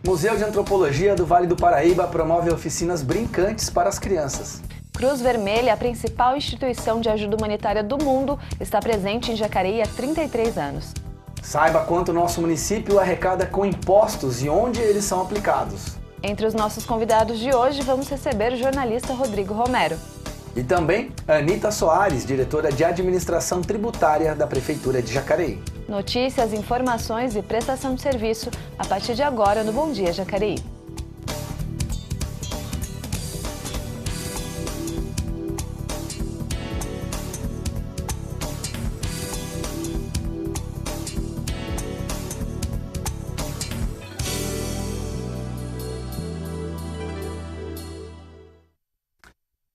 Museu de Antropologia do Vale do Paraíba promove oficinas brincantes para as crianças. Cruz Vermelha, a principal instituição de ajuda humanitária do mundo, está presente em Jacareí há 33 anos. Saiba quanto o nosso município arrecada com impostos e onde eles são aplicados. Entre os nossos convidados de hoje, vamos receber o jornalista Rodrigo Romero. E também Anita Soares, diretora de Administração Tributária da Prefeitura de Jacareí. Notícias, informações e prestação de serviço a partir de agora no Bom Dia Jacareí.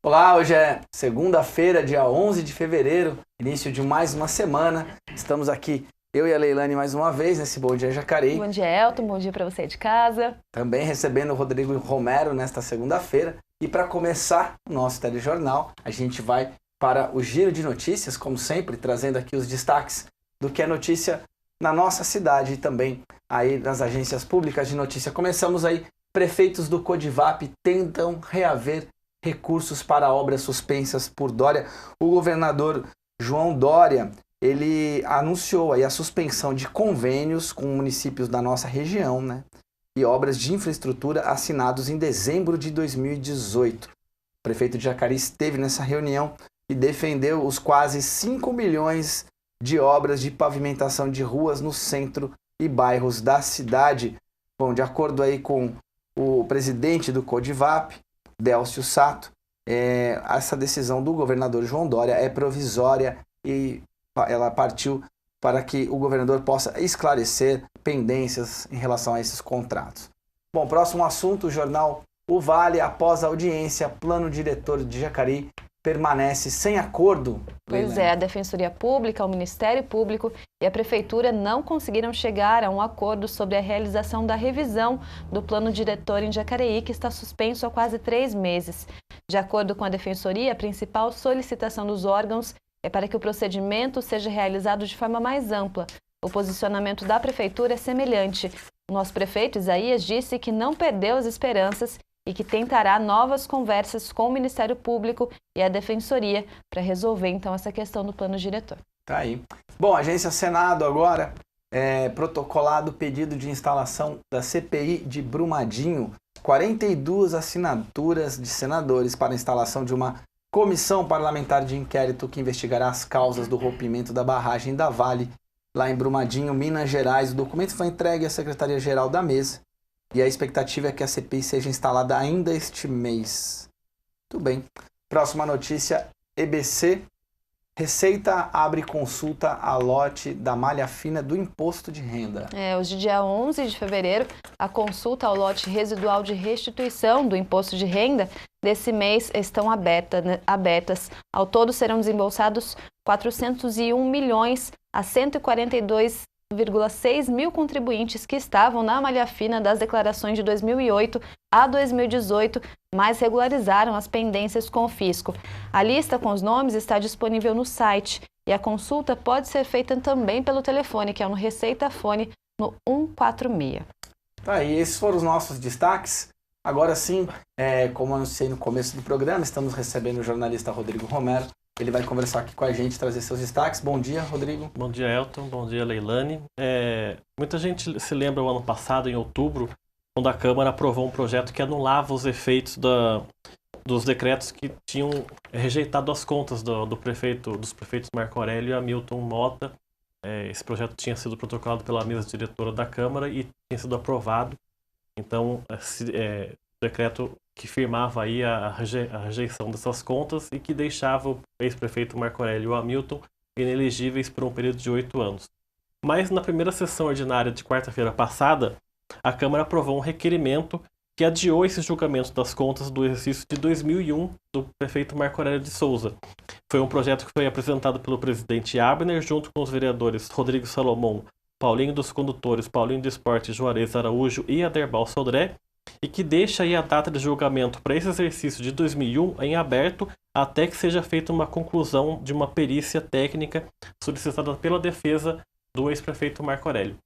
Olá, hoje é segunda-feira, dia 11 de fevereiro, início de mais uma semana. Estamos aqui, eu e a Leilane, mais uma vez, nesse Bom Dia Jacareí. Bom dia, Elton. Bom dia para você de casa. Também recebendo o Rodrigo Romero nesta segunda-feira. E para começar o nosso telejornal, a gente vai para o giro de notícias, como sempre, trazendo aqui os destaques do que é notícia na nossa cidade e também aí nas agências públicas de notícia. Começamos aí, prefeitos do Codivap tentam reaver recursos para obras suspensas por Dória. O governador João Dória, ele anunciou aí a suspensão de convênios com municípios da nossa região, né? E obras de infraestrutura assinados em dezembro de 2018. O prefeito de Jacareí esteve nessa reunião e defendeu os quase 5 milhões de obras de pavimentação de ruas no centro e bairros da cidade. Bom, de acordo aí com o presidente do Codivap, Délcio Sato, essa decisão do governador João Dória é provisória e ela partiu para que o governador possa esclarecer pendências em relação a esses contratos. Bom, próximo assunto, o jornal O Vale, após a audiência, plano diretor de Jacareí permanece sem acordo. Pois é, a Defensoria Pública, o Ministério Público e a Prefeitura não conseguiram chegar a um acordo sobre a realização da revisão do plano diretor em Jacareí, que está suspenso há quase 3 meses. De acordo com a Defensoria, a principal solicitação dos órgãos é para que o procedimento seja realizado de forma mais ampla. O posicionamento da Prefeitura é semelhante. O nosso prefeito, Isaías, disse que não perdeu as esperanças e que tentará novas conversas com o Ministério Público e a Defensoria para resolver, então, essa questão do plano diretor. Tá aí. Bom, a Agência Senado agora protocolado o pedido de instalação da CPI de Brumadinho. 42 assinaturas de senadores para a instalação de uma comissão parlamentar de inquérito que investigará as causas do rompimento da barragem da Vale, lá em Brumadinho, Minas Gerais. O documento foi entregue à Secretaria-Geral da Mesa. E a expectativa é que a CPI seja instalada ainda este mês. Tudo bem. Próxima notícia, EBC. Receita abre consulta a lote da malha fina do imposto de renda. Hoje, dia 11 de fevereiro, a consulta ao lote residual de restituição do imposto de renda desse mês estão abertas. Ao todo serão desembolsados 401 milhões a 142,6 mil contribuintes que estavam na malha fina das declarações de 2008 a 2018, mas regularizaram as pendências com o fisco. A lista com os nomes está disponível no site e a consulta pode ser feita também pelo telefone, que é no Receita Fone, no 146. Tá, e esses foram os nossos destaques. Agora sim, como anunciei no começo do programa, estamos recebendo o jornalista Rodrigo Romero. Ele vai conversar aqui com a gente, trazer seus destaques. Bom dia, Rodrigo. Bom dia, Elton. Bom dia, Leilane. Muita gente se lembra o ano passado, em outubro, quando a Câmara aprovou um projeto que anulava os efeitos dos decretos que tinham rejeitado as contas dos prefeitos Marco Aurélio e Hamilton Mota. Esse projeto tinha sido protocolado pela mesa diretora da Câmara e tinha sido aprovado. Então, o decreto que firmava aí a rejeição dessas contas e que deixava o ex-prefeito Marco Aurélio e o Hamilton inelegíveis por um período de 8 anos. Mas na primeira sessão ordinária de quarta-feira passada, a Câmara aprovou um requerimento que adiou esse julgamento das contas do exercício de 2001 do prefeito Marco Aurélio de Souza. Foi um projeto que foi apresentado pelo presidente Abner, junto com os vereadores Rodrigo Salomão, Paulinho dos Condutores, Paulinho do Esporte, Juarez Araújo e Aderbal Sodré, e que deixa aí a data de julgamento para esse exercício de 2001 em aberto até que seja feita uma conclusão de uma perícia técnica solicitada pela defesa do ex-prefeito Marco Aurélio.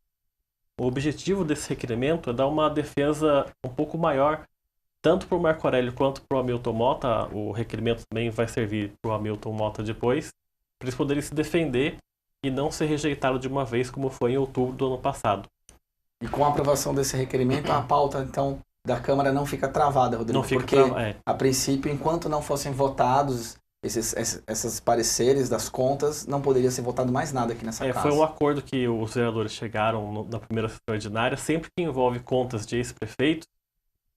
O objetivo desse requerimento é dar uma defesa um pouco maior, tanto para o Marco Aurélio quanto para o Hamilton Motta. O requerimento também vai servir para o Hamilton Motta depois, para eles poderem se defender e não ser rejeitado de uma vez, como foi em outubro do ano passado. E com a aprovação desse requerimento, a pauta, então, da Câmara não fica travada, Rodrigo? Não fica porque, a princípio, enquanto não fossem votados esses pareceres das contas, não poderia ser votado mais nada aqui nessa casa. Foi um acordo que os vereadores chegaram na primeira sessão ordinária, sempre que envolve contas de ex-prefeitos,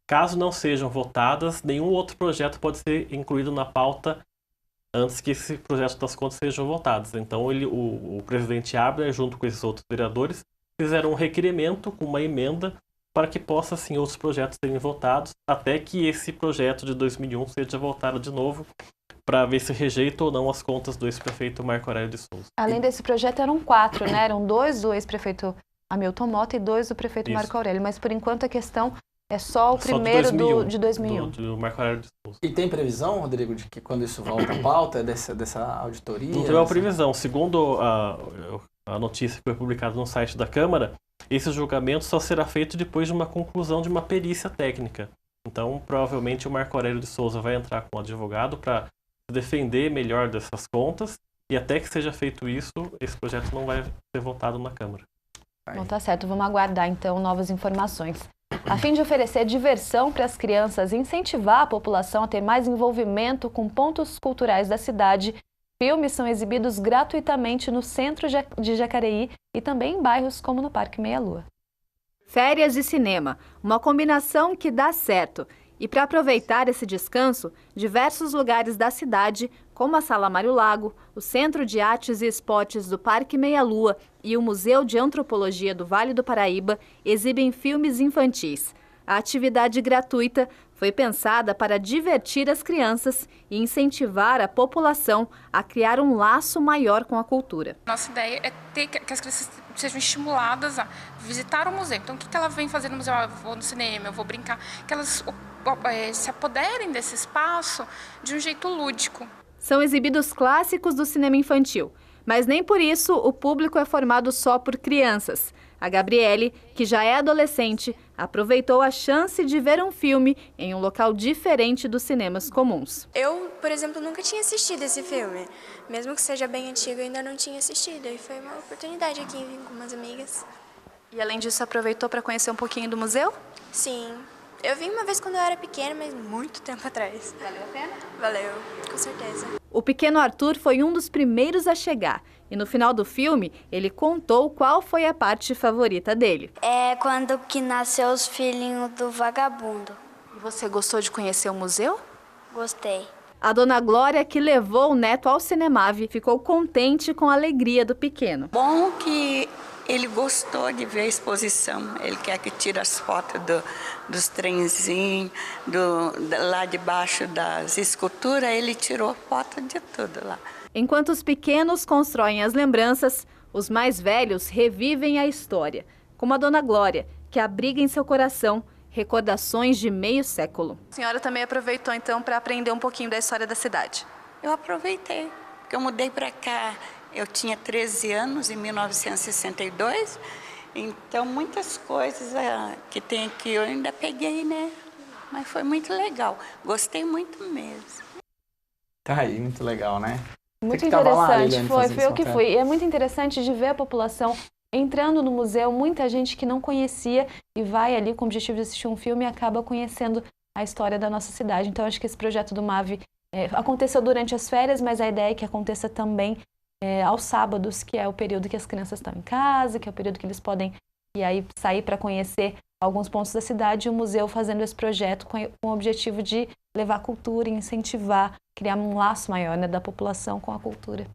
caso não sejam votadas, nenhum outro projeto pode ser incluído na pauta antes que esse projeto das contas sejam votados. Então, o presidente Abner, junto com esses outros vereadores, fizeram um requerimento com uma emenda para que possa, sim, outros projetos serem votados, até que esse projeto de 2001 seja votado de novo, para ver se rejeita ou não as contas do ex-prefeito Marco Aurélio de Souza. Além desse projeto, eram 4, né? Eram 2 do ex-prefeito Hamilton Motta e 2 do prefeito Marco Aurélio. Mas, por enquanto, a questão é só o primeiro de 2001. Do Marco Aurélio de Souza. E tem previsão, Rodrigo, de que quando isso volta à pauta, dessa auditoria? Não tem uma previsão. Segundo a notícia que foi publicada no site da Câmara, esse julgamento só será feito depois de uma conclusão de uma perícia técnica. Então, provavelmente, o Marco Aurélio de Souza vai entrar com um advogado para defender melhor dessas contas, e até que seja feito isso, esse projeto não vai ser votado na Câmara. Não, tá certo. Vamos aguardar, então, novas informações. A fim de oferecer diversão para as crianças e incentivar a população a ter mais envolvimento com pontos culturais da cidade, filmes são exibidos gratuitamente no centro de Jacareí e também em bairros como no Parque Meia Lua. Férias e cinema, uma combinação que dá certo. E para aproveitar esse descanso, diversos lugares da cidade, como a Sala Mário Lago, o Centro de Artes e Esportes do Parque Meia Lua e o Museu de Antropologia do Vale do Paraíba, exibem filmes infantis. A atividade gratuita foi pensada para divertir as crianças e incentivar a população a criar um laço maior com a cultura. Nossa ideia é ter que as crianças sejam estimuladas a visitar o museu. Então, o que ela vem fazer no museu? Eu vou no cinema, eu vou brincar. Que elas se apoderem desse espaço de um jeito lúdico. São exibidos clássicos do cinema infantil, mas nem por isso o público é formado só por crianças. A Gabriele, que já é adolescente, aproveitou a chance de ver um filme em um local diferente dos cinemas comuns. Eu, por exemplo, nunca tinha assistido esse filme. Mesmo que seja bem antigo, eu ainda não tinha assistido. E foi uma oportunidade aqui, vim com umas amigas. E além disso, aproveitou para conhecer um pouquinho do museu? Sim. Eu vim uma vez quando eu era pequena, mas muito tempo atrás. Valeu a pena? Valeu, com certeza. O pequeno Arthur foi um dos primeiros a chegar. E no final do filme, ele contou qual foi a parte favorita dele. É quando que nasceu os filhinhos do vagabundo. E você gostou de conhecer o museu? Gostei. A dona Glória, que levou o neto ao Cinemave, ficou contente com a alegria do pequeno. Bom que ele gostou de ver a exposição. Ele quer que tire as fotos dos trenzinhos, lá debaixo das esculturas. Ele tirou foto de tudo lá. Enquanto os pequenos constroem as lembranças, os mais velhos revivem a história, como a dona Glória, que abriga em seu coração recordações de meio século. A senhora também aproveitou, então, para aprender um pouquinho da história da cidade? Eu aproveitei, porque eu mudei para cá, eu tinha 13 anos, em 1962, então muitas coisas que tem aqui eu ainda peguei, né? Mas foi muito legal, gostei muito mesmo. Tá aí, muito legal, né? Muito interessante, foi eu que fui. E é muito interessante de ver a população entrando no museu, muita gente que não conhecia e vai ali com o objetivo de assistir um filme e acaba conhecendo a história da nossa cidade. Então, acho que esse projeto do MAVE aconteceu durante as férias, mas a ideia é que aconteça também aos sábados, que é o período que as crianças estão em casa, que é o período que eles podem ir aí sair para conhecer alguns pontos da cidade, e o museu fazendo esse projeto com o objetivo de levar cultura e incentivar, criar um laço maior, né, da população com a cultura.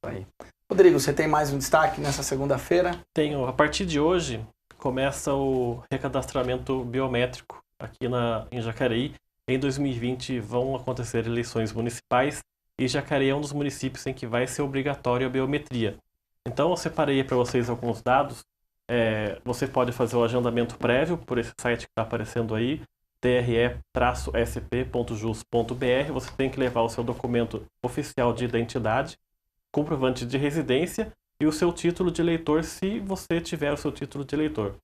Aí. Rodrigo, você tem mais um destaque nessa segunda-feira? Tenho. A partir de hoje, começa o recadastramento biométrico aqui em Jacareí. Em 2020 vão acontecer eleições municipais e Jacareí é um dos municípios em que vai ser obrigatório a biometria. Então eu separei para vocês alguns dados. Você pode fazer o agendamento prévio por esse site que está aparecendo aí, tre-sp.jus.br. Você tem que levar o seu documento oficial de identidade, comprovante de residência e o seu título de eleitor, se você tiver o seu título de eleitor.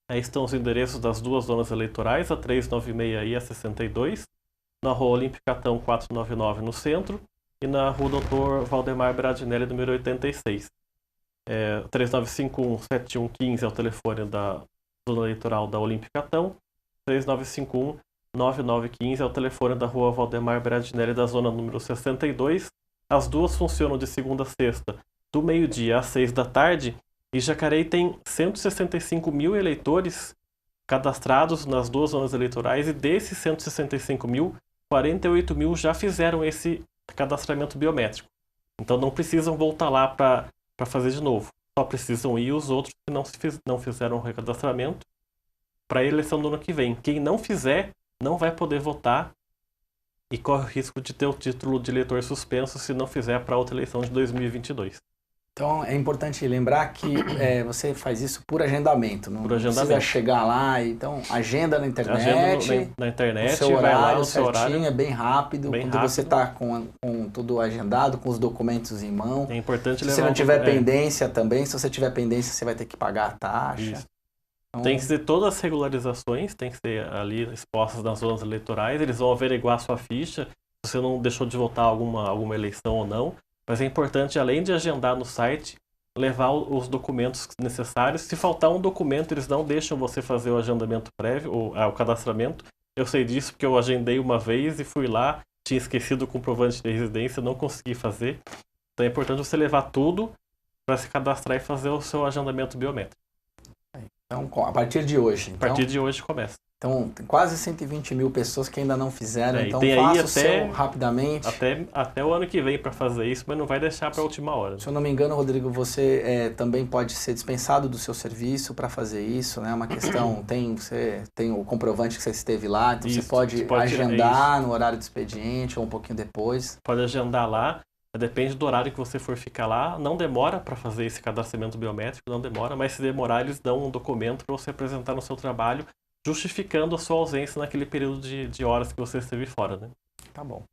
Aí estão os endereços das duas zonas eleitorais, a 396 e a 62, na Rua Olimpicatão 499 no centro e na Rua Dr. Valdemar Bradinelli, número 86. 3951-7115 é o telefone da zona eleitoral da Olimpicatão, 3951-9915 é o telefone da Rua Valdemar Bradinelli, da zona número 62. As duas funcionam de segunda a sexta, do meio-dia às 6 da tarde, e Jacareí tem 165 mil eleitores cadastrados nas duas zonas eleitorais, e desses 165 mil, 48 mil já fizeram esse cadastramento biométrico. Então não precisam voltar lá para fazer de novo. Só precisam ir os outros que não fizeram o recadastramento para a eleição do ano que vem. Quem não fizer, não vai poder votar e corre o risco de ter o título de eleitor suspenso se não fizer para outra eleição de 2022. Então é importante lembrar que você faz isso por agendamento, não precisa chegar lá, então agenda na internet, na internet, o seu vai horário lá, o seu certinho, horário é bem rápido, bem quando rápido. você está com tudo agendado, com os documentos em mão. É importante se levar você não tiver pendência também, se você tiver pendência você vai ter que pagar a taxa. Isso. Então, tem que ser todas as regularizações, tem que ser ali expostas nas zonas eleitorais, eles vão averiguar a sua ficha, se você não deixou de votar alguma eleição ou não, mas é importante, além de agendar no site, levar os documentos necessários. Se faltar um documento, eles não deixam você fazer o agendamento prévio, o cadastramento. Eu sei disso porque eu agendei uma vez e fui lá, tinha esquecido o comprovante de residência, não consegui fazer. Então é importante você levar tudo para se cadastrar e fazer o seu agendamento biométrico. Então, a partir de hoje. A partir de hoje começa. Então, tem quase 120 mil pessoas que ainda não fizeram, então tem faça aí o seu rapidamente. Até o ano que vem para fazer isso, mas não vai deixar para a última hora. Se eu não me engano, Rodrigo, você também pode ser dispensado do seu serviço para fazer isso, né? Uma questão, você tem o comprovante que você esteve lá, então você pode agendar no horário do expediente ou um pouquinho depois. Pode agendar lá. Depende do horário que você for ficar lá, não demora para fazer esse cadastramento biométrico, não demora, mas se demorar eles dão um documento para você apresentar no seu trabalho, justificando a sua ausência naquele período de horas que você esteve fora, né? Tá bom.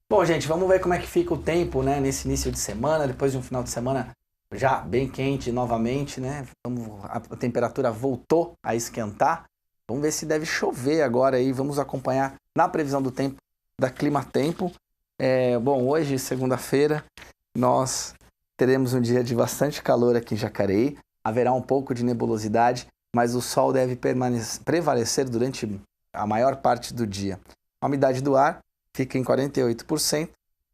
Bom, gente, vamos ver como é que fica o tempo, né, nesse início de semana, depois de um final de semana já bem quente novamente, né? A temperatura voltou a esquentar. Vamos ver se deve chover agora aí, vamos acompanhar na previsão do tempo da Clima Tempo. Bom, hoje, segunda-feira, nós teremos um dia de bastante calor aqui em Jacareí. Haverá um pouco de nebulosidade, mas o sol deve prevalecer durante a maior parte do dia. A umidade do ar fica em 48%,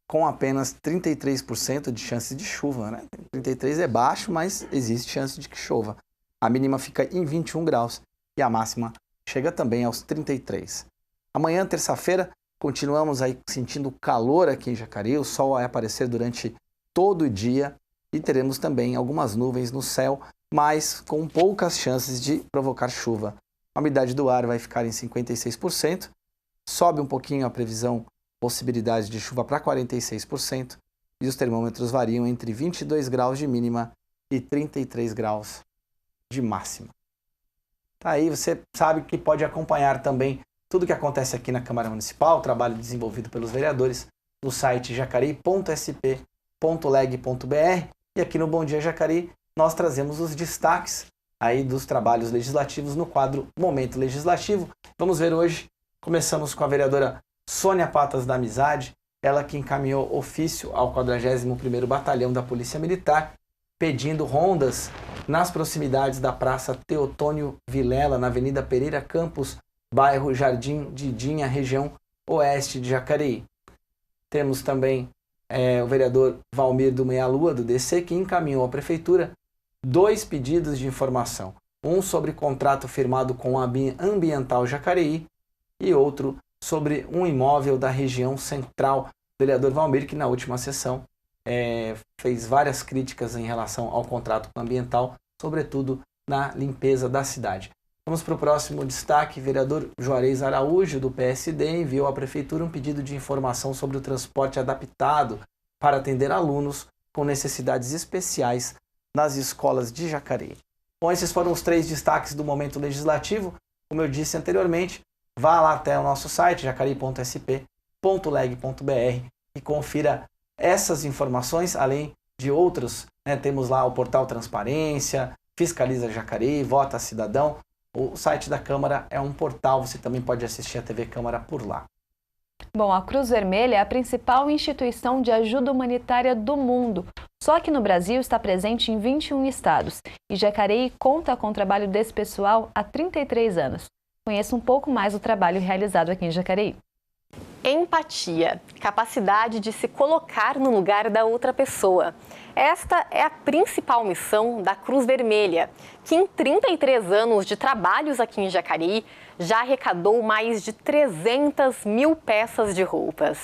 com apenas 33% de chance de chuva, né? 33% é baixo, mas existe chance de que chova. A mínima fica em 21 graus e a máxima chega também aos 33. Amanhã, terça-feira, continuamos aí sentindo calor aqui em Jacareí, o sol vai aparecer durante todo o dia e teremos também algumas nuvens no céu, mas com poucas chances de provocar chuva. A umidade do ar vai ficar em 56%, sobe um pouquinho a previsão, possibilidade de chuva para 46%, e os termômetros variam entre 22 graus de mínima e 33 graus de máxima. Tá aí, você sabe que pode acompanhar também tudo que acontece aqui na Câmara Municipal, trabalho desenvolvido pelos vereadores, no site jacareí.sp.leg.br. E aqui no Bom Dia Jacareí, nós trazemos os destaques aí dos trabalhos legislativos no quadro Momento Legislativo. Vamos ver hoje, começamos com a vereadora Sônia Patas da Amizade, ela que encaminhou ofício ao 41º Batalhão da Polícia Militar, pedindo rondas nas proximidades da Praça Teotônio Vilela, na Avenida Pereira Campos, bairro Jardim Didinha, região oeste de Jacareí. Temos também o vereador Valmir do Meia Lua, do DC, que encaminhou à Prefeitura 2 pedidos de informação. Um sobre contrato firmado com a Ambiental Jacareí e outro sobre um imóvel da região central. O vereador Valmir, que na última sessão fez várias críticas em relação ao contrato com a Ambiental, sobretudo na limpeza da cidade. Vamos para o próximo destaque. Vereador Juarez Araújo, do PSD, enviou à Prefeitura um pedido de informação sobre o transporte adaptado para atender alunos com necessidades especiais nas escolas de Jacareí. Bom, esses foram os 3 destaques do Momento Legislativo. Como eu disse anteriormente, vá lá até o nosso site, jacareí.sp.leg.br, e confira essas informações, além de outros. Temos lá o portal Transparência, Fiscaliza Jacareí, Vota Cidadão. O site da Câmara é um portal, você também pode assistir a TV Câmara por lá. Bom, a Cruz Vermelha é a principal instituição de ajuda humanitária do mundo. Só que no Brasil está presente em 21 estados. E Jacareí conta com o trabalho desse pessoal há 33 anos. Conheça um pouco mais o trabalho realizado aqui em Jacareí. Empatia, capacidade de se colocar no lugar da outra pessoa. Esta é a principal missão da Cruz Vermelha, que em 33 anos de trabalhos aqui em Jacareí, já arrecadou mais de 300 mil peças de roupas.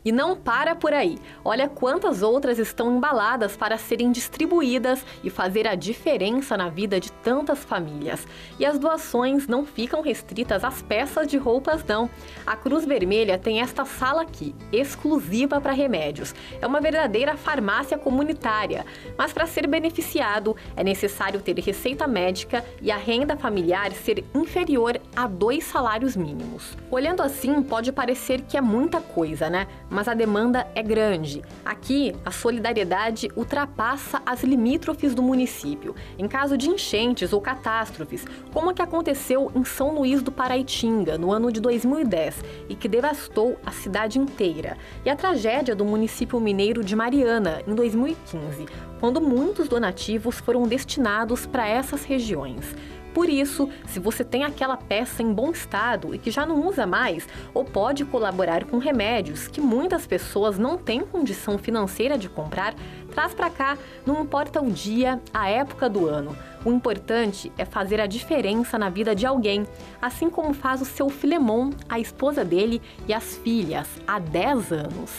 E não para por aí. Olha quantas outras estão embaladas para serem distribuídas e fazer a diferença na vida de tantas famílias. E as doações não ficam restritas às peças de roupas, não. A Cruz Vermelha tem esta sala aqui, exclusiva para remédios. É uma verdadeira farmácia comunitária. Mas para ser beneficiado, é necessário ter receita médica e a renda familiar ser inferior a 2 salários mínimos. Olhando assim, pode parecer que é muita coisa, né? Mas a demanda é grande. Aqui, a solidariedade ultrapassa as limítrofes do município. Em caso de enchentes ou catástrofes, como a que aconteceu em São Luís do Paraitinga, no ano de 2010, e que devastou a cidade inteira. E a tragédia do município mineiro de Mariana, em 2015, quando muitos donativos foram destinados para essas regiões. Por isso, se você tem aquela peça em bom estado e que já não usa mais, ou pode colaborar com remédios que muitas pessoas não têm condição financeira de comprar, traz para cá, não importa o dia, a época do ano. O importante é fazer a diferença na vida de alguém, assim como faz o seu Filemon, a esposa dele e as filhas, há 10 anos.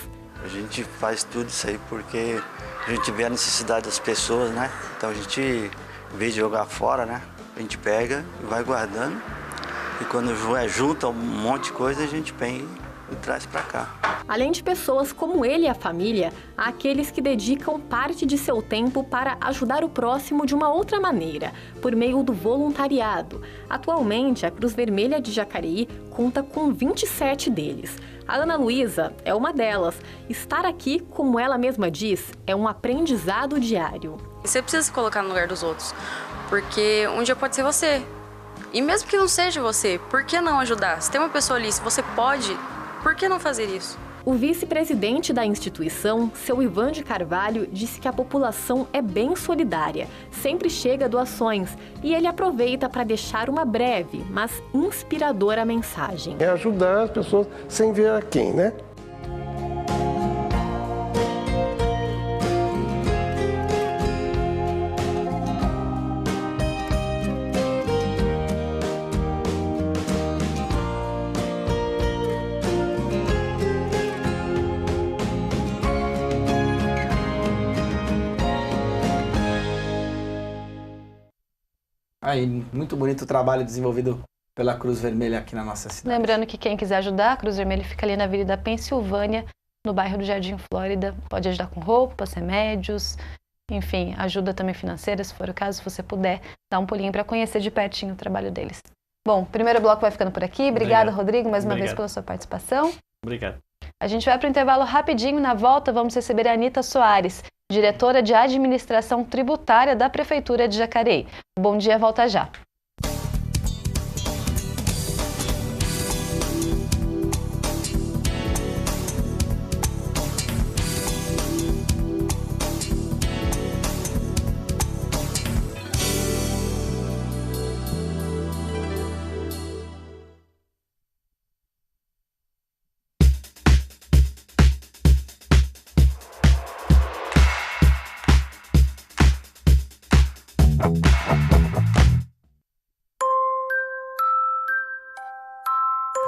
A gente faz tudo isso aí porque a gente vê a necessidade das pessoas, né? Então a gente, em vez de jogar fora, né? A gente pega e vai guardando, e quando junta um monte de coisa, a gente pega e traz para cá. Além de pessoas como ele e a família, há aqueles que dedicam parte de seu tempo para ajudar o próximo de uma outra maneira, por meio do voluntariado. Atualmente, a Cruz Vermelha de Jacareí conta com 27 deles. A Ana Luísa é uma delas. Estar aqui, como ela mesma diz, é um aprendizado diário. Você precisa se colocar no lugar dos outros. Porque um dia pode ser você. E mesmo que não seja você, por que não ajudar? Se tem uma pessoa ali, se você pode, por que não fazer isso? O vice-presidente da instituição, seu Ivan de Carvalho, disse que a população é bem solidária, sempre chega doações e ele aproveita para deixar uma breve, mas inspiradora mensagem. É ajudar as pessoas sem ver a quem, né? Aí, muito bonito o trabalho desenvolvido pela Cruz Vermelha aqui na nossa cidade. Lembrando que quem quiser ajudar, a Cruz Vermelha fica ali na Avenida Pensilvânia, no bairro do Jardim Flórida. Pode ajudar com roupas, remédios, enfim, ajuda também financeira, se for o caso, se você puder, dar um pulinho para conhecer de pertinho o trabalho deles. Bom, o primeiro bloco vai ficando por aqui. Obrigada, Rodrigo, mais uma vez pela sua participação. Obrigado. A gente vai para o intervalo rapidinho. Na volta, vamos receber a Anita Soares, diretora de Administração Tributária da Prefeitura de Jacareí. Bom dia, volta já.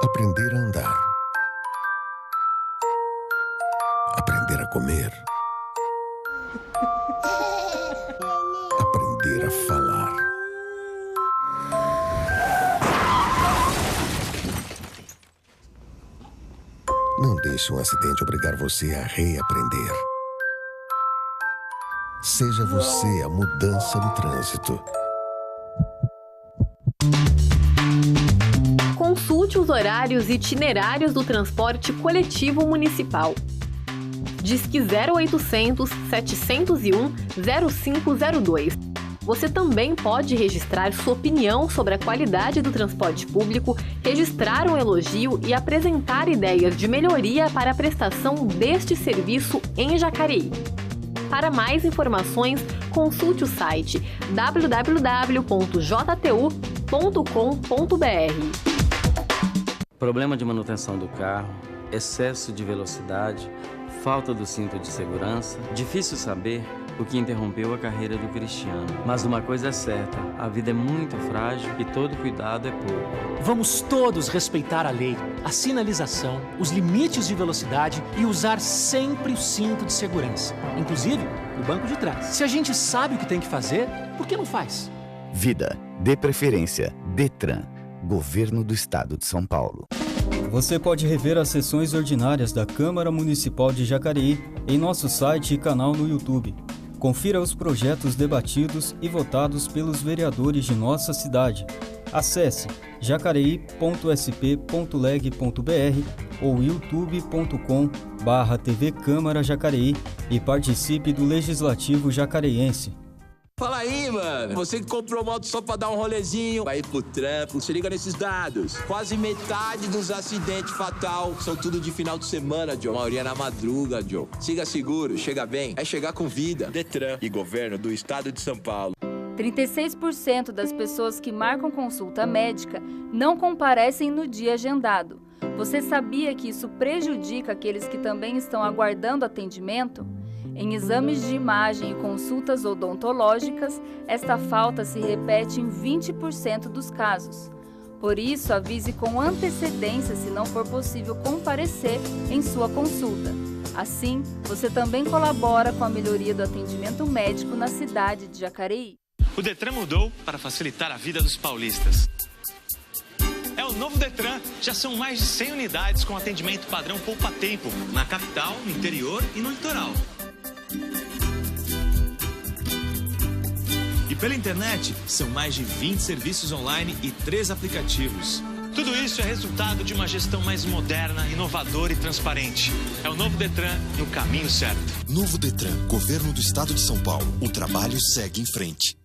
Aprender a andar. Aprender a comer. Aprender a falar. Não deixe um acidente obrigar você a reaprender. Seja você a mudança no trânsito. Consulte os horários e itinerários do transporte coletivo municipal. Disque 0800 701 0502. Você também pode registrar sua opinião sobre a qualidade do transporte público, registrar um elogio e apresentar ideias de melhoria para a prestação deste serviço em Jacareí. Para mais informações, consulte o site www.jtu.com.br. Problema de manutenção do carro, excesso de velocidade, falta do cinto de segurança. Difícil saber o que interrompeu a carreira do Cristiano. Mas uma coisa é certa, a vida é muito frágil e todo cuidado é pouco. Vamos todos respeitar a lei, a sinalização, os limites de velocidade e usar sempre o cinto de segurança, inclusive no banco de trás. Se a gente sabe o que tem que fazer, por que não faz? Vida, dê preferência, Detran, Governo do Estado de São Paulo. Você pode rever as sessões ordinárias da Câmara Municipal de Jacareí em nosso site e canal no YouTube. Confira os projetos debatidos e votados pelos vereadores de nossa cidade. Acesse jacareí.sp.leg.br ou youtube.com/TV Câmara Jacareí e participe do Legislativo jacareiense. Fala aí, mano. Você que comprou moto só pra dar um rolezinho, vai ir pro trampo, se liga nesses dados. Quase metade dos acidentes fatal são tudo de final de semana, Joe. Maioria na madruga, Joe. Siga seguro, chega bem, é chegar com vida. Detran e Governo do Estado de São Paulo. 36% das pessoas que marcam consulta médica não comparecem no dia agendado. Você sabia que isso prejudica aqueles que também estão aguardando atendimento? Em exames de imagem e consultas odontológicas, esta falta se repete em 20% dos casos. Por isso, avise com antecedência se não for possível comparecer em sua consulta. Assim, você também colabora com a melhoria do atendimento médico na cidade de Jacareí. O Detran mudou para facilitar a vida dos paulistas. É o novo Detran. Já são mais de 100 unidades com atendimento padrão poupa-tempo na capital, no interior e no litoral. E pela internet, são mais de 20 serviços online e 3 aplicativos. Tudo isso é resultado de uma gestão mais moderna, inovadora e transparente. É o novo Detran no caminho certo. Novo Detran, Governo do Estado de São Paulo. O trabalho segue em frente.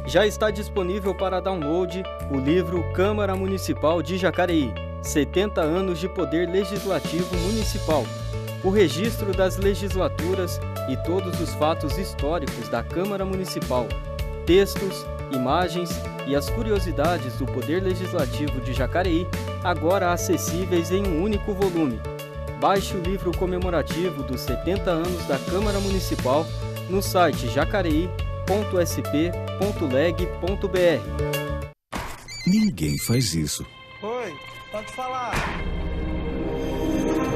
Já está disponível para download o livro Câmara Municipal de Jacareí, 70 anos de poder legislativo municipal. O registro das legislaturas e todos os fatos históricos da Câmara Municipal, textos, imagens e as curiosidades do Poder Legislativo de Jacareí, agora acessíveis em um único volume. Baixe o livro comemorativo dos 70 anos da Câmara Municipal no site jacareí.sp.leg.br. Ninguém faz isso. Oi, pode falar.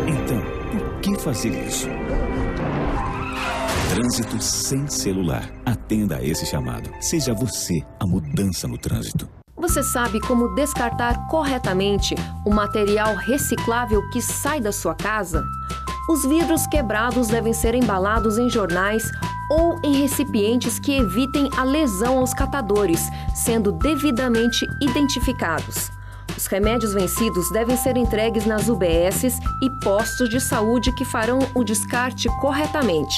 Então, por que fazer isso? Trânsito sem celular. Atenda a esse chamado. Seja você a mudança no trânsito. Você sabe como descartar corretamente o material reciclável que sai da sua casa? Os vidros quebrados devem ser embalados em jornais ou em recipientes que evitem a lesão aos catadores, sendo devidamente identificados. Os remédios vencidos devem ser entregues nas UBSs e postos de saúde que farão o descarte corretamente.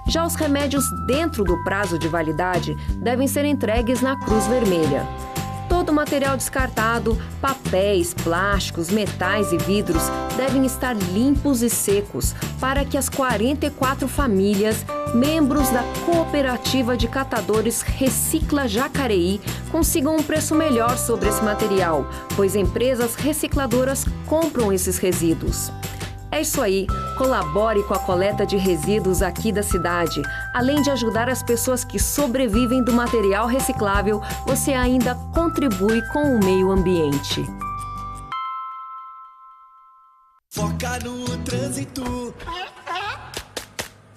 Já os remédios dentro do prazo de validade devem ser entregues na Cruz Vermelha. Todo o material descartado, papéis, plásticos, metais e vidros devem estar limpos e secos para que as 44 famílias, membros da Cooperativa de Catadores Recicla Jacareí, consigam um preço melhor sobre esse material, pois empresas recicladoras compram esses resíduos. É isso aí, colabore com a coleta de resíduos aqui da cidade. Além de ajudar as pessoas que sobrevivem do material reciclável, você ainda contribui com o meio ambiente. Foca no trânsito.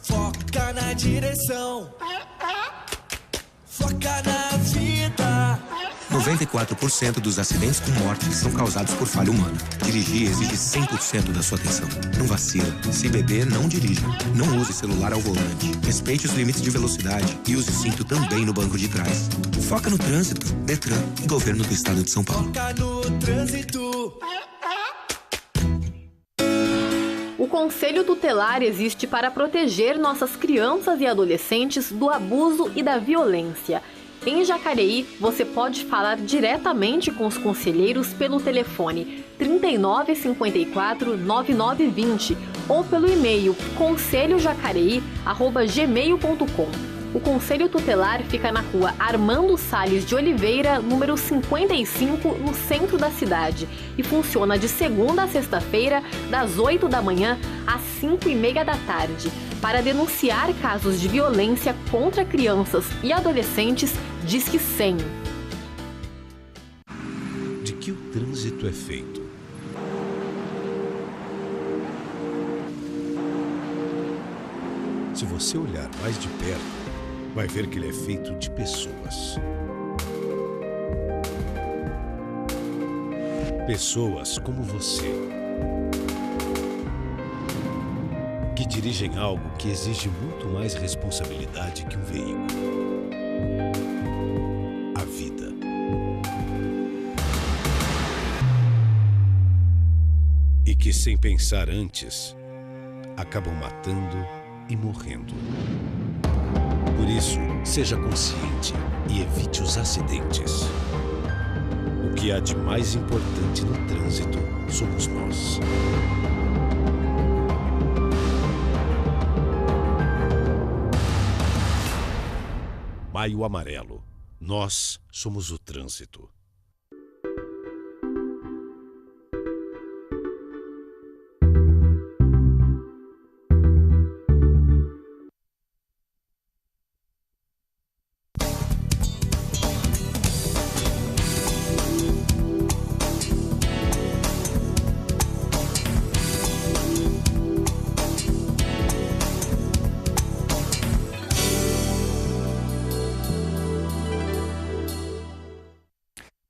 Foca na direção. Foca na vida. 94% dos acidentes com morte são causados por falha humana. Dirigir exige 100% da sua atenção. Não vacila. Se beber, não dirija. Não use celular ao volante. Respeite os limites de velocidade e use o cinto também no banco de trás. Foca no trânsito. Detran e Governo do Estado de São Paulo. Foca no trânsito. O Conselho Tutelar existe para proteger nossas crianças e adolescentes do abuso e da violência. Em Jacareí, você pode falar diretamente com os conselheiros pelo telefone 39 54 9920 ou pelo e-mail conselhojacareí@gmail.com. O Conselho Tutelar fica na rua Armando Salles de Oliveira, número 55, no centro da cidade, e funciona de segunda a sexta-feira, das 8 da manhã às 5h30 da tarde. Para denunciar casos de violência contra crianças e adolescentes, Disque 100. De que o trânsito é feito? Se você olhar mais de perto, vai ver que ele é feito de pessoas. Pessoas como você, que dirigem algo que exige muito mais responsabilidade que um veículo. A vida. E que, sem pensar antes, acabam matando e morrendo. Por isso, seja consciente e evite os acidentes. O que há de mais importante no trânsito somos nós. Maio Amarelo. Nós somos o trânsito.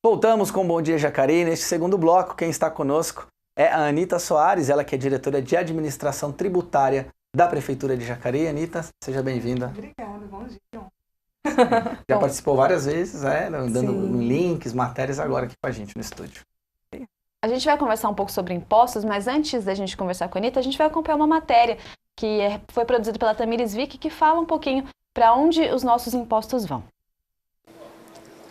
Voltamos com Bom Dia Jacareí. Neste segundo bloco, quem está conosco é a Anita Soares, ela que é diretora de Administração Tributária da Prefeitura de Jacareí. Anita, seja bem-vinda. Obrigada, bom dia. Já participou várias vezes, dando links, matérias, agora aqui com a gente no estúdio. A gente vai conversar um pouco sobre impostos, mas antes da gente conversar com a Anita, a gente vai acompanhar uma matéria que foi produzida pela Tamires Vick, que fala um pouquinho para onde os nossos impostos vão.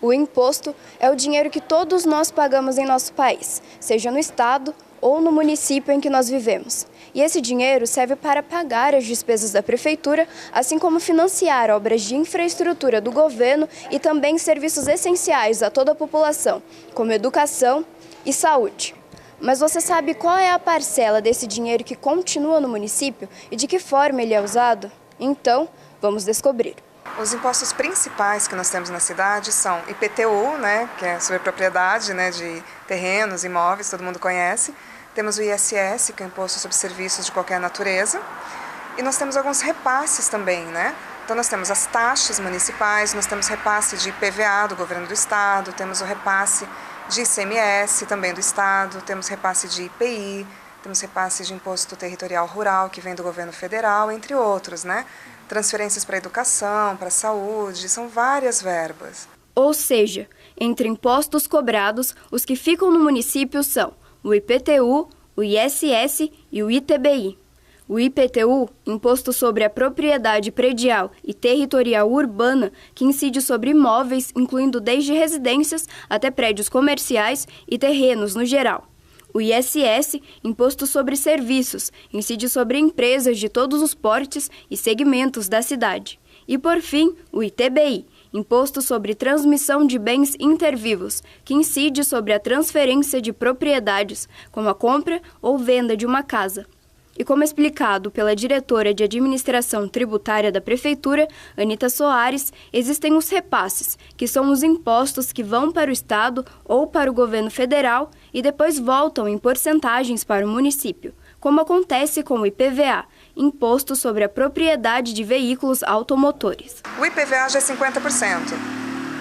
O imposto é o dinheiro que todos nós pagamos em nosso país, seja no estado ou no município em que nós vivemos. E esse dinheiro serve para pagar as despesas da prefeitura, assim como financiar obras de infraestrutura do governo e também serviços essenciais a toda a população, como educação e saúde. Mas você sabe qual é a parcela desse dinheiro que continua no município e de que forma ele é usado? Então, vamos descobrir. Os impostos principais que nós temos na cidade são IPTU, que é sobre propriedade, de terrenos, imóveis, todo mundo conhece. Temos o ISS, que é o Imposto sobre Serviços de Qualquer Natureza. E nós temos alguns repasses também, Então nós temos as taxas municipais, nós temos repasse de IPVA do governo do estado, temos o repasse de ICMS também do estado, temos repasse de IPI, temos repasse de Imposto Territorial Rural, que vem do governo federal, entre outros, Transferências para a educação, para a saúde, são várias verbas. Ou seja, entre impostos cobrados, os que ficam no município são o IPTU, o ISS e o ITBI. O IPTU, Imposto sobre a Propriedade Predial e Territorial Urbana, que incide sobre imóveis, incluindo desde residências até prédios comerciais e terrenos no geral. O ISS, Imposto sobre Serviços, incide sobre empresas de todos os portes e segmentos da cidade. E, por fim, o ITBI, Imposto sobre Transmissão de Bens Intervivos, que incide sobre a transferência de propriedades, como a compra ou venda de uma casa. E como explicado pela diretora de Administração Tributária da Prefeitura, Anita Soares, existem os repasses, que são os impostos que vão para o Estado ou para o governo federal e depois voltam em porcentagens para o município, como acontece com o IPVA, Imposto sobre a Propriedade de Veículos Automotores. O IPVA já é 50%.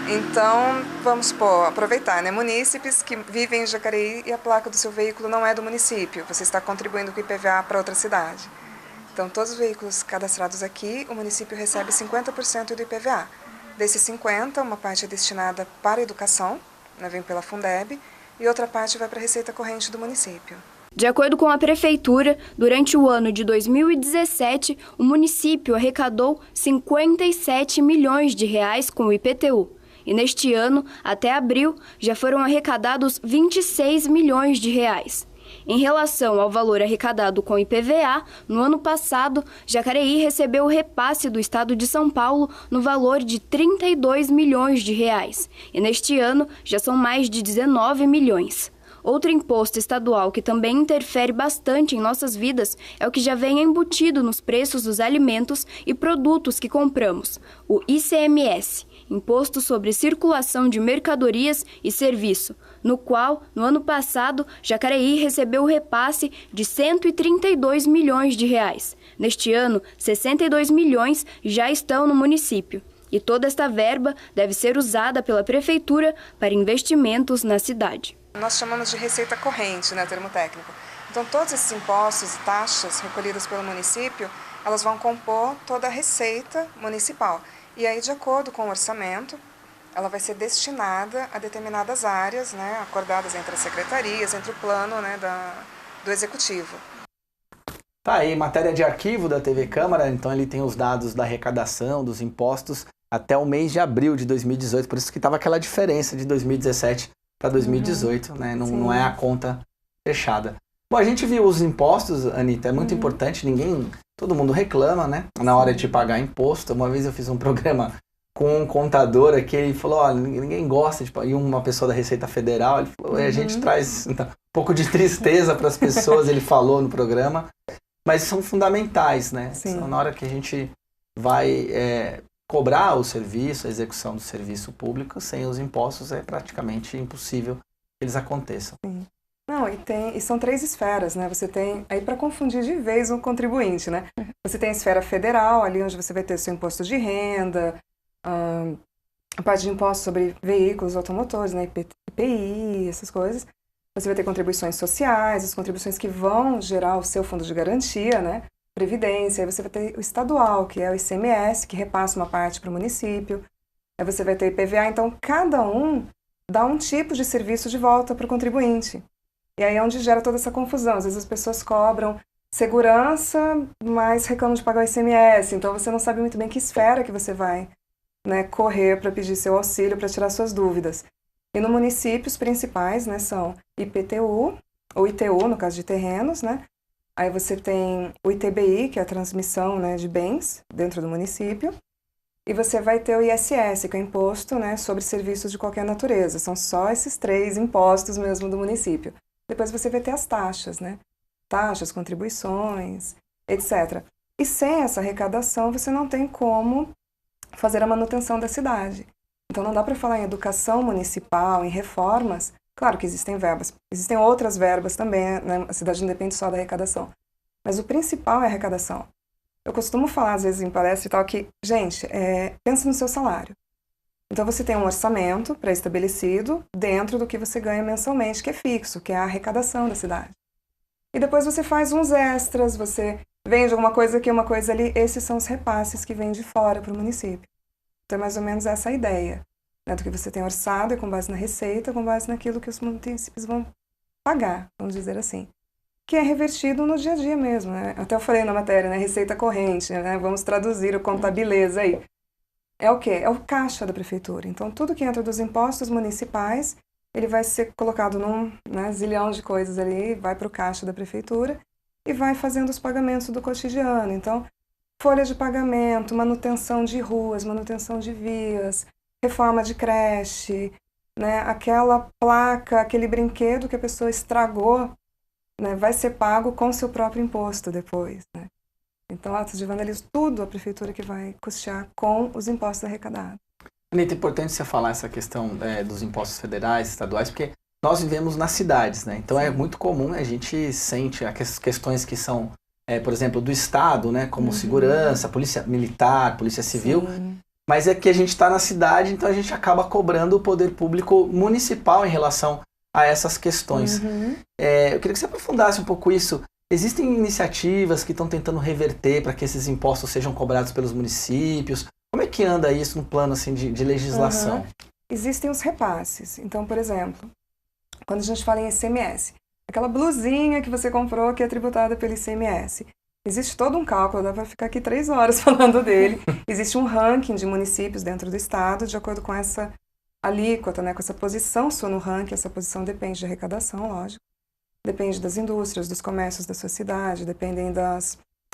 Então, vamos aproveitar, munícipes que vivem em Jacareí e a placa do seu veículo não é do município, você está contribuindo com o IPVA para outra cidade. Então, todos os veículos cadastrados aqui, o município recebe 50% do IPVA. Desses 50%, uma parte é destinada para a educação, vem pela Fundeb, e outra parte vai para a receita corrente do município. De acordo com a Prefeitura, durante o ano de 2017, o município arrecadou 57 milhões de reais com o IPTU. E neste ano, até abril, já foram arrecadados 26 milhões de reais. Em relação ao valor arrecadado com IPVA, no ano passado, Jacareí recebeu o repasse do Estado de São Paulo no valor de 32 milhões de reais. E neste ano, já são mais de 19 milhões. Outro imposto estadual que também interfere bastante em nossas vidas é o que já vem embutido nos preços dos alimentos e produtos que compramos, o ICMS, Imposto sobre Circulação de Mercadorias e Serviço, no qual, no ano passado, Jacareí recebeu o repasse de 132 milhões de reais. Neste ano, 62 milhões já estão no município. E toda esta verba deve ser usada pela Prefeitura para investimentos na cidade. Nós chamamos de receita corrente, né, termo técnico. Então, todos esses impostos e taxas recolhidos pelo município, elas vão compor toda a receita municipal. E aí, de acordo com o orçamento, ela vai ser destinada a determinadas áreas, né, acordadas entre as secretarias, entre o plano, né, do Executivo. Tá aí, matéria de arquivo da TV Câmara, então ele tem os dados da arrecadação, dos impostos, até o mês de abril de 2018, por isso que estava aquela diferença de 2017 para 2018, né? Não é a conta fechada. Bom, a gente viu os impostos, Anitta, é muito importante, todo mundo reclama, né? Na hora de pagar imposto. Uma vez eu fiz um programa com um contador aqui, ele falou, olha, ninguém gosta de pagar, e uma pessoa da Receita Federal, ele falou, a gente traz um pouco de tristeza para as pessoas, ele falou no programa, mas são fundamentais, né? São na hora que a gente vai cobrar o serviço, a execução do serviço público, sem os impostos é praticamente impossível que eles aconteçam. Sim. Não, e são 3 esferas, né? Você tem, aí para confundir de vez o contribuinte, né? Você tem a esfera federal, ali onde você vai ter seu imposto de renda, a parte de imposto sobre veículos automotores, né? IPI, essas coisas. Você vai ter contribuições sociais, as contribuições que vão gerar o seu fundo de garantia, né? Previdência, aí você vai ter o estadual, que é o ICMS, que repassa uma parte para o município. Aí você vai ter o IPVA, então cada um dá um tipo de serviço de volta para o contribuinte. E aí é onde gera toda essa confusão. Às vezes as pessoas cobram segurança, mas reclamam de pagar o ICMS. Então você não sabe muito bem que esfera que você vai, né, correr para pedir seu auxílio, para tirar suas dúvidas. E no município, os principais, né, são IPTU, ou ITU, no caso de terrenos, né? Aí você tem o ITBI, que é a transmissão, né, de bens dentro do município. E você vai ter o ISS, que é o imposto, né, sobre serviços de qualquer natureza. São só esses 3 impostos mesmo do município. Depois você vai ter as taxas, né? Taxas, contribuições, etc. E sem essa arrecadação, você não tem como fazer a manutenção da cidade. Então não dá para falar em educação municipal, em reformas. Claro que existem verbas, existem outras verbas também, né? A cidade não depende só da arrecadação. Mas o principal é a arrecadação. Eu costumo falar, às vezes, em palestra e tal, que, gente, pensa no seu salário. Então você tem um orçamento pré-estabelecido dentro do que você ganha mensalmente, que é fixo, que é a arrecadação da cidade. E depois você faz uns extras, você vende alguma coisa aqui, uma coisa ali. Esses são os repasses que vêm de fora para o município. Então é mais ou menos essa a ideia, né, do que você tem orçado, e com base na receita, com base naquilo que os municípios vão pagar, vamos dizer assim. Que é revertido no dia a dia mesmo, né? Até eu falei na matéria, né, receita corrente, né? Vamos traduzir o contabileza aí. É o quê? É o caixa da prefeitura. Então, tudo que entra dos impostos municipais, ele vai ser colocado num, né, zilhão de coisas ali, vai para o caixa da prefeitura e vai fazendo os pagamentos do cotidiano. Então, folha de pagamento, manutenção de ruas, manutenção de vias, reforma de creche, né, aquela placa, aquele brinquedo que a pessoa estragou, né, vai ser pago com seu próprio imposto depois, né? Então, atos de vandalismo, tudo a prefeitura que vai custear com os impostos arrecadados. Anitta, é importante você falar essa questão dos impostos federais, estaduais, porque nós vivemos nas cidades, né? Então é muito comum, a gente sente as questões que são, por exemplo, do Estado, né? Como segurança, polícia militar, polícia civil, mas é que a gente está na cidade, então a gente acaba cobrando o poder público municipal em relação a essas questões. Eu queria que você aprofundasse um pouco isso. Existem iniciativas que estão tentando reverter para que esses impostos sejam cobrados pelos municípios? Como é que anda isso no plano assim, de legislação? Existem os repasses. Então, por exemplo, quando a gente fala em ICMS, aquela blusinha que você comprou que é tributada pelo ICMS. Existe todo um cálculo, dá para ficar aqui 3 horas falando dele. Existe um ranking de municípios dentro do estado, de acordo com essa alíquota, né, com essa posição sua no ranking. Essa posição depende de arrecadação, lógico. Depende das indústrias, dos comércios da sua cidade, dependem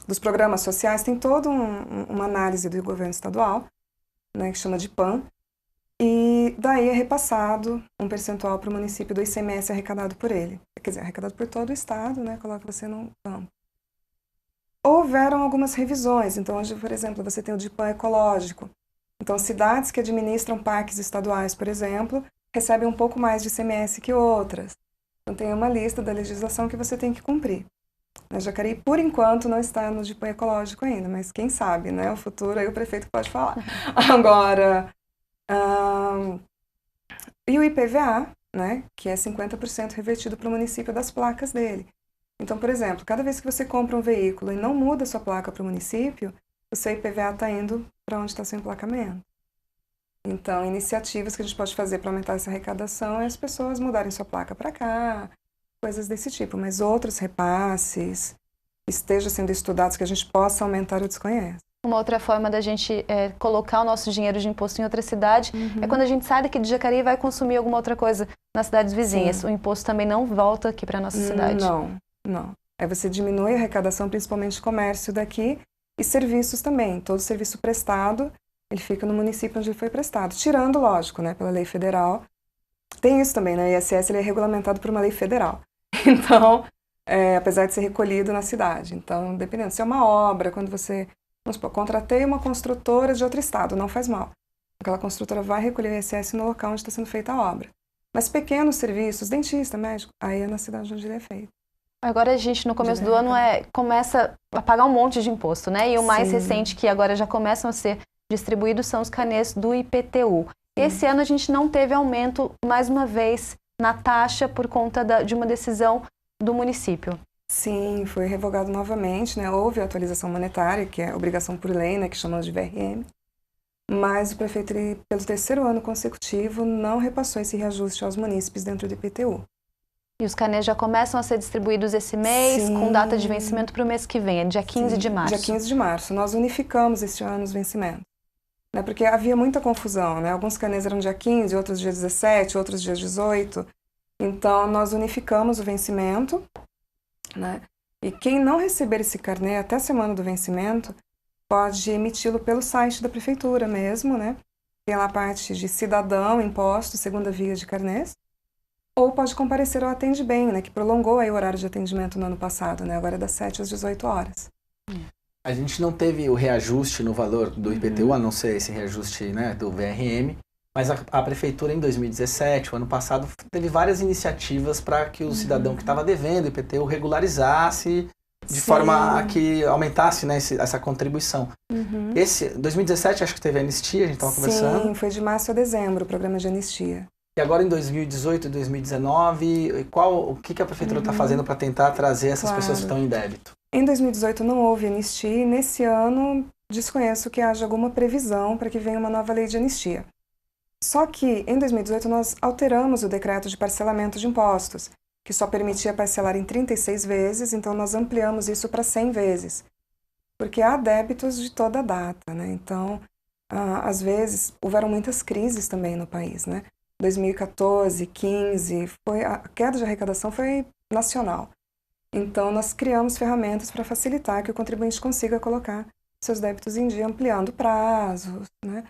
dos programas sociais. Tem toda uma análise do governo estadual, né, que chama de PAN. E daí é repassado um percentual para o município do ICMS arrecadado por ele. Quer dizer, arrecadado por todo o estado, né, coloca você no campo. Houveram algumas revisões. Então, hoje, por exemplo, você tem o DIPAM ecológico. Então, cidades que administram parques estaduais, por exemplo, recebem um pouco mais de ICMS que outras. Então, tem uma lista da legislação que você tem que cumprir. Jacareí, por enquanto, não está no DIPAM ecológico ainda, mas quem sabe, né? O futuro, aí o prefeito pode falar. Agora, e o IPVA, né? Que é 50% revertido para o município das placas dele. Então, por exemplo, cada vez que você compra um veículo e não muda sua placa para o município, o seu IPVA está indo para onde está seu emplacamento. Então, iniciativas que a gente pode fazer para aumentar essa arrecadação é as pessoas mudarem sua placa para cá, coisas desse tipo. Mas outros repasses estejam sendo estudados que a gente possa aumentar, eu desconheço. Uma outra forma da gente colocar o nosso dinheiro de imposto em outra cidade é quando a gente sai daqui de Jacareí e vai consumir alguma outra coisa nas cidades vizinhas. Sim. O imposto também não volta aqui para a nossa cidade. Não. Aí você diminui a arrecadação, principalmente comércio daqui, e serviços também. Todo serviço prestado, ele fica no município onde ele foi prestado. Tirando, lógico, né, pela lei federal. Tem isso também, né? O ISS ele é regulamentado por uma lei federal. Então, apesar de ser recolhido na cidade. Então, dependendo, se é uma obra, quando você... Vamos supor, contratei uma construtora de outro estado, não faz mal. Aquela construtora vai recolher o ISS no local onde está sendo feita a obra. Mas pequenos serviços, dentista, médico, aí é na cidade onde ele é feito. Agora a gente, no começo do ano, começa a pagar um monte de imposto, né? E o mais recente, que agora já começam a ser distribuídos, são os carnês do IPTU. Esse ano a gente não teve aumento, mais uma vez, na taxa por conta de uma decisão do município. Sim, foi revogado novamente, né? Houve a atualização monetária, que é obrigação por lei, né? Que chamamos de VRM. Mas o prefeito, ele, pelo 3º ano consecutivo, não repassou esse reajuste aos munícipes dentro do IPTU. E os carnês já começam a ser distribuídos esse mês, com data de vencimento para o mês que vem, é dia 15 de março. Dia 15 de março. Nós unificamos este ano os vencimentos. Né? Porque havia muita confusão, né? Alguns carnês eram dia 15, outros dia 17, outros dia 18. Então, nós unificamos o vencimento, né? E quem não receber esse carnê até a semana do vencimento, pode emiti-lo pelo site da prefeitura mesmo, né? Tem lá a parte de cidadão, imposto, segunda via de carnês. Ou pode comparecer ao Atende Bem, né, que prolongou aí o horário de atendimento no ano passado, né, agora é das 7 às 18 horas. A gente não teve o reajuste no valor do IPTU, a não ser esse reajuste, né, do VRM, mas a prefeitura em 2017, o ano passado, teve várias iniciativas para que o cidadão que estava devendo IPTU regularizasse de forma a que aumentasse, né, essa contribuição. Esse 2017 acho que teve anistia, a gente estava conversando. Sim, foi de março a dezembro o programa de anistia. E agora em 2018 e 2019, o que a prefeitura está fazendo para tentar trazer essas pessoas que estão em débito? Em 2018 não houve anistia e nesse ano desconheço que haja alguma previsão para que venha uma nova lei de anistia. Só que em 2018 nós alteramos o decreto de parcelamento de impostos, que só permitia parcelar em 36 vezes, então nós ampliamos isso para 100 vezes. Porque há débitos de toda data, né? Então, às vezes, houveram muitas crises também no país, né? 2014, 15, a queda de arrecadação foi nacional. Então, nós criamos ferramentas para facilitar que o contribuinte consiga colocar seus débitos em dia, ampliando prazos, né?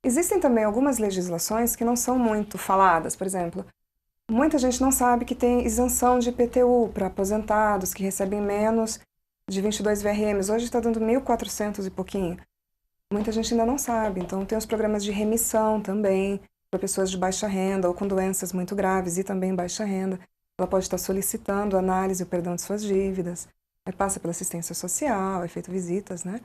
Existem também algumas legislações que não são muito faladas. Por exemplo, muita gente não sabe que tem isenção de IPTU para aposentados que recebem menos de 22 VRMs. Hoje está dando 1.400 e pouquinho. Muita gente ainda não sabe. Então, tem os programas de remissão também, para pessoas de baixa renda ou com doenças muito graves e também baixa renda. Ela pode estar solicitando análise e o perdão de suas dívidas. Aí passa pela assistência social, é feito visitas, né?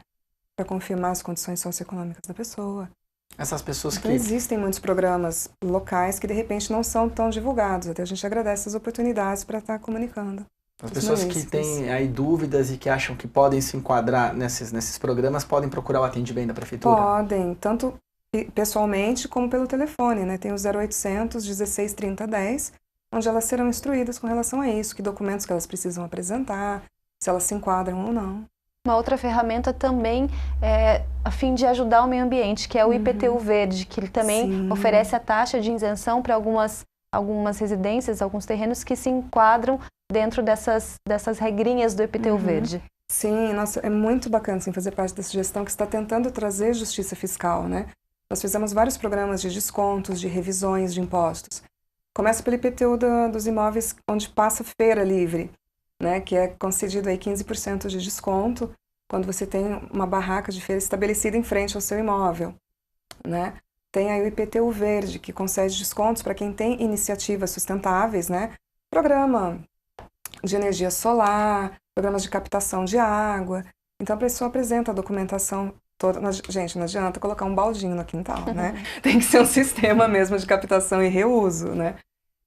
Para confirmar as condições socioeconômicas da pessoa. Essas pessoas então, existem muitos programas locais que de repente não são tão divulgados. Até a gente agradece as oportunidades para estar comunicando. As pessoas que têm aí dúvidas e que acham que podem se enquadrar nesses programas podem procurar o Atende Bem da prefeitura? Podem, tanto pessoalmente como pelo telefone, né? Tem o 0800 16 30 10, onde elas serão instruídas com relação a isso, que documentos que elas precisam apresentar, se elas se enquadram ou não. Uma outra ferramenta também é a fim de ajudar o meio ambiente, que é o IPTU Verde, que ele também oferece a taxa de isenção para algumas residências, alguns terrenos que se enquadram dentro dessas regrinhas do IPTU Verde. Sim, nossa, é muito bacana assim, fazer parte dessa gestão que está tentando trazer justiça fiscal, né? Nós fizemos vários programas de descontos, de revisões de impostos. Começa pelo IPTU dos imóveis onde passa feira livre, né, que é concedido aí 15% de desconto quando você tem uma barraca de feira estabelecida em frente ao seu imóvel, né? Tem aí o IPTU Verde, que concede descontos para quem tem iniciativas sustentáveis, né? Programa de energia solar, programas de captação de água. Então a pessoa apresenta a documentação toda. Gente, não adianta colocar um baldinho no quintal, né? Tem que ser um sistema mesmo de captação e reuso, né?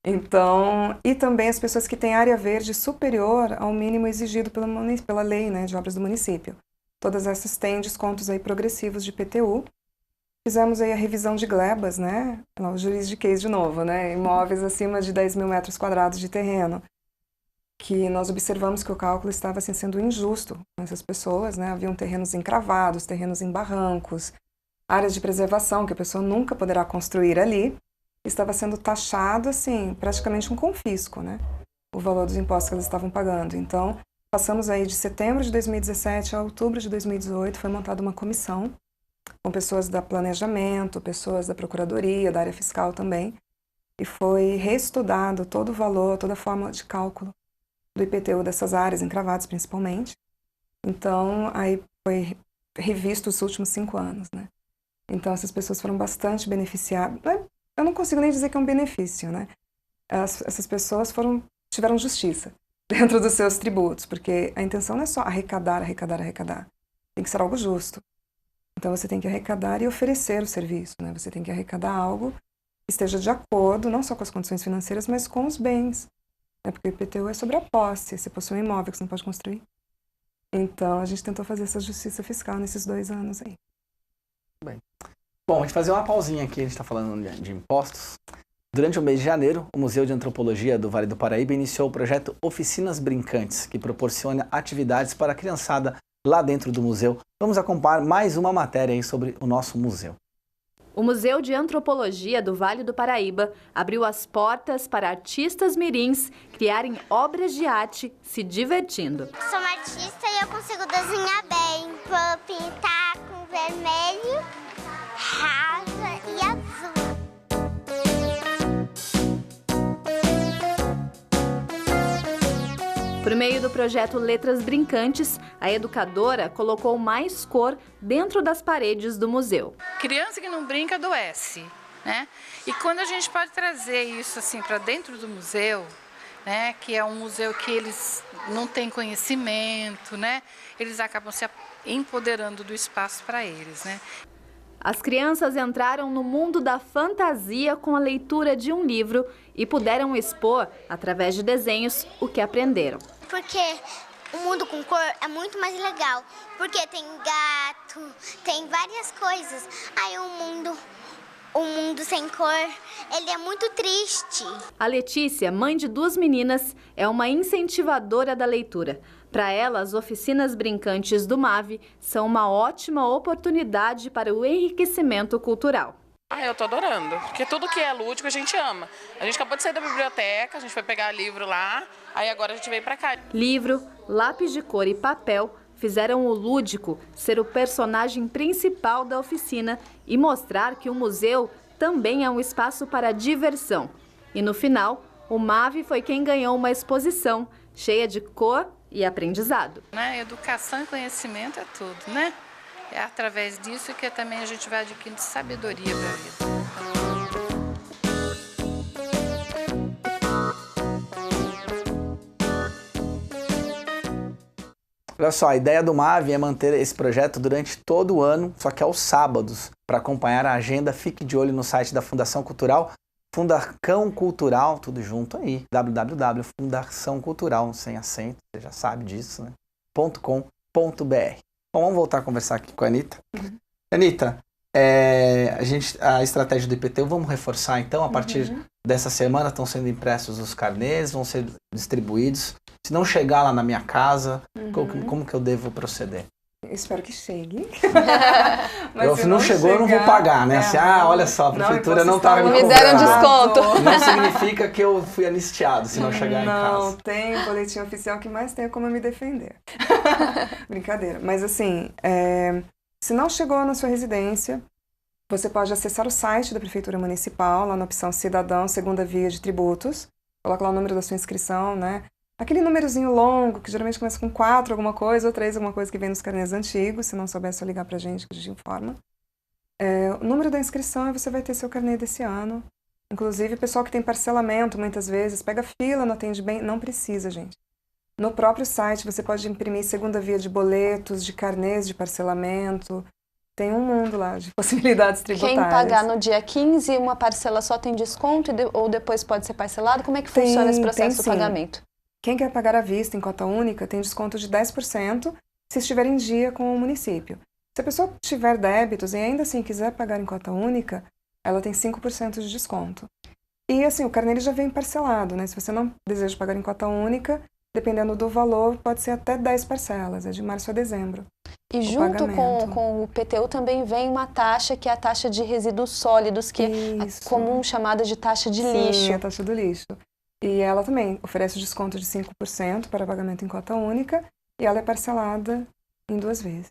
Então, e também as pessoas que têm área verde superior ao mínimo exigido pela lei, né, de obras do município. Todas essas têm descontos aí progressivos de IPTU. Fizemos aí a revisão de glebas, né, o juridiquês de novo, né, imóveis acima de 10 mil metros quadrados de terreno, que nós observamos que o cálculo estava assim, sendo injusto com essas pessoas, né, haviam terrenos encravados, terrenos em barrancos, áreas de preservação que a pessoa nunca poderá construir ali. Estava sendo taxado, assim, praticamente um confisco, né? O valor dos impostos que eles estavam pagando. Então, passamos aí de setembro de 2017 a outubro de 2018, foi montada uma comissão com pessoas da planejamento, pessoas da procuradoria, da área fiscal também, e foi reestudado todo o valor, toda a forma de cálculo do IPTU dessas áreas encravadas, principalmente. Então, aí foi revisto os últimos 5 anos, né? Então, essas pessoas foram bastante beneficiadas. Eu não consigo nem dizer que é um benefício, né? Essas pessoas tiveram justiça dentro dos seus tributos, porque a intenção não é só arrecadar. Tem que ser algo justo. Então você tem que arrecadar e oferecer o serviço, né? Você tem que arrecadar algo que esteja de acordo, não só com as condições financeiras, mas com os bens. Né? Porque o IPTU é sobre a posse, você possui um imóvel que você não pode construir. Então a gente tentou fazer essa justiça fiscal nesses 2 anos aí. Bem. Bom, a gente fazer uma pausinha aqui, a gente está falando de impostos. Durante o mês de janeiro, o Museu de Antropologia do Vale do Paraíba iniciou o projeto Oficinas Brincantes, que proporciona atividades para a criançada lá dentro do museu. Vamos acompanhar mais uma matéria aí sobre o nosso museu. O Museu de Antropologia do Vale do Paraíba abriu as portas para artistas mirins criarem obras de arte se divertindo. Sou uma artista e eu consigo desenhar bem. Vou pintar com vermelho, rosa e azul. Por meio do projeto Letras Brincantes, a educadora colocou mais cor dentro das paredes do museu. Criança que não brinca adoece, né? E quando a gente pode trazer isso assim para dentro do museu, né, que é um museu que eles não têm conhecimento, né? Eles acabam se empoderando do espaço para eles, né? As crianças entraram no mundo da fantasia com a leitura de um livro e puderam expor, através de desenhos, o que aprenderam. Porque o mundo com cor é muito mais legal, porque tem gato, tem várias coisas. Aí o mundo sem cor, ele é muito triste. A Letícia, mãe de 2 meninas, é uma incentivadora da leitura. Para ela, as oficinas brincantes do MAV são uma ótima oportunidade para o enriquecimento cultural. Eu tô adorando, porque tudo que é lúdico a gente ama. A gente acabou de sair da biblioteca, a gente foi pegar livro lá, aí agora a gente veio pra cá. Livro, lápis de cor e papel fizeram o lúdico ser o personagem principal da oficina e mostrar que o museu também é um espaço para diversão. E no final, o MAV foi quem ganhou uma exposição cheia de cor e aprendizado. Educação e conhecimento é tudo, né? É através disso que também a gente vai adquirindo sabedoria para a vida. Olha só, a ideia do MAV é manter esse projeto durante todo o ano, só que aos sábados. Para acompanhar a agenda, fique de olho no site da Fundação Cultural, Fundacão Cultural, tudo junto aí, www.fundaçãocultural, sem acento, você já sabe disso, né? .com.br. Bom, vamos voltar a conversar aqui com a Anitta. Anitta, a estratégia do IPTU, vamos reforçar então, a partir dessa semana estão sendo impressos os carnês, vão ser distribuídos. Se não chegar lá na minha casa, como que eu devo proceder? Espero que chegue. Mas se não chegou, eu não vou pagar, né? Olha só, a prefeitura não estava me cobrando. Me deram desconto. Não significa que eu fui anistiado se não chegar em casa. Não, tem um boletim oficial que mais tem como eu me defender. Brincadeira. Mas assim, se não chegou na sua residência, você pode acessar o site da Prefeitura Municipal, lá na opção Cidadão, segunda via de tributos. Coloca lá o número da sua inscrição, né? Aquele númerozinho longo, que geralmente começa com 4 alguma coisa, ou 3 alguma coisa que vem nos carnês antigos. Se não souber, é só ligar pra gente, que a gente informa. O número da inscrição, você vai ter seu carnê desse ano. Inclusive, o pessoal que tem parcelamento, muitas vezes, pega fila no Atende-Bem. Não precisa, gente. No próprio site, você pode imprimir segunda via de boletos, de carnês de parcelamento. Tem um mundo lá de possibilidades tributárias. Quem pagar no dia 15, uma parcela só tem desconto ou depois pode ser parcelado? Como é que funciona esse processo de pagamento? Quem quer pagar à vista em cota única tem desconto de 10% se estiver em dia com o município. Se a pessoa tiver débitos e ainda assim quiser pagar em cota única, ela tem 5% de desconto. E assim, o carnê já vem parcelado, né? Se você não deseja pagar em cota única, dependendo do valor, pode ser até 10 parcelas, é de março a dezembro. E junto com o IPTU também vem uma taxa, que é a taxa de resíduos sólidos, que é comum chamada de taxa de lixo. Sim, a taxa do lixo. E ela também oferece desconto de 5% para pagamento em cota única e ela é parcelada em 2 vezes.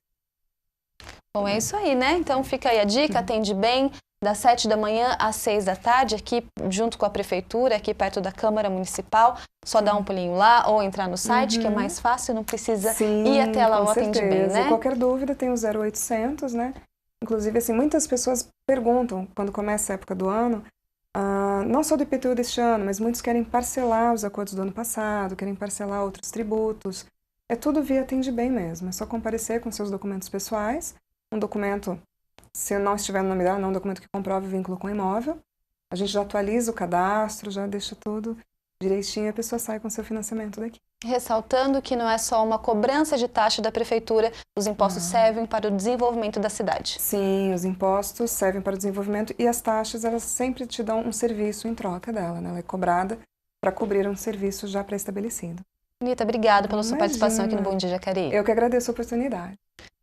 Bom, é isso aí, né? Então fica aí a dica, Atende-Bem, das 7 da manhã às 6 da tarde, aqui junto com a Prefeitura, aqui perto da Câmara Municipal. Só dar um pulinho lá ou entrar no site, que é mais fácil, não precisa ir até lá o Atende-Bem, né? Qualquer dúvida tem o 0800, né? Inclusive, assim, muitas pessoas perguntam, quando começa a época do ano, não só do IPTU deste ano, mas muitos querem parcelar os acordos do ano passado, querem parcelar outros tributos. É tudo via Atende-Bem mesmo. É só comparecer com seus documentos pessoais. Um documento, se não estiver no nome dela, não um documento que comprove o vínculo com o imóvel. A gente já atualiza o cadastro, já deixa tudo direitinho e a pessoa sai com seu financiamento daqui. Ressaltando que não é só uma cobrança de taxa da Prefeitura, os impostos servem para o desenvolvimento da cidade. Sim, os impostos servem para o desenvolvimento e as taxas, elas sempre te dão um serviço em troca dela, né? Ela é cobrada para cobrir um serviço já pré-estabelecido. Anitta, obrigada pela sua participação aqui no Bom Dia Jacareí. Eu que agradeço a oportunidade.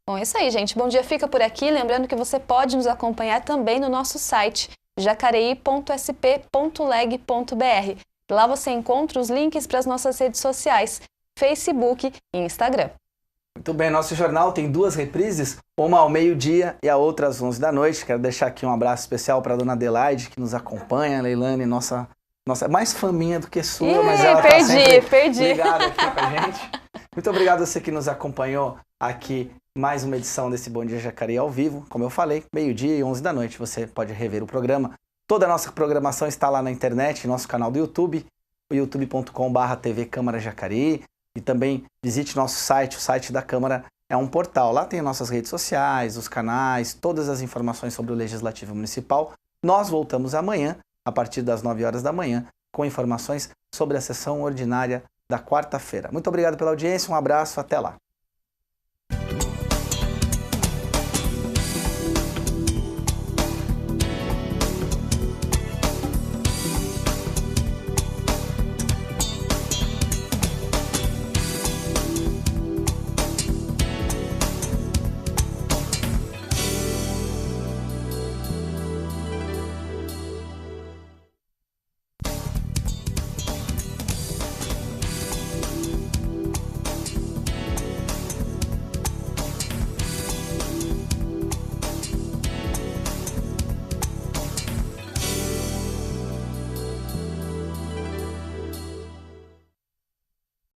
Bom, é isso aí, gente. Bom Dia fica por aqui. Lembrando que você pode nos acompanhar também no nosso site, jacareí.sp.leg.br. Lá você encontra os links para as nossas redes sociais, Facebook e Instagram. Muito bem, nosso jornal tem 2 reprises, uma ao meio-dia e a outra às 11 da noite. Quero deixar aqui um abraço especial para a dona Adelaide, que nos acompanha, a Leilane, nossa mais faminha do que sua, mas ela está sempre ligada aqui com a gente. Muito obrigado a você que nos acompanhou aqui, mais uma edição desse Bom Dia Jacareí ao vivo. Como eu falei, meio-dia e 11 da noite, você pode rever o programa. Toda a nossa programação está lá na internet, nosso canal do YouTube, o youtube.com/TV Câmara Jacareí. E também visite nosso site, o site da Câmara é um portal. Lá tem nossas redes sociais, os canais, todas as informações sobre o Legislativo Municipal. Nós voltamos amanhã, a partir das 9 horas da manhã, com informações sobre a sessão ordinária da quarta-feira. Muito obrigado pela audiência, um abraço, até lá.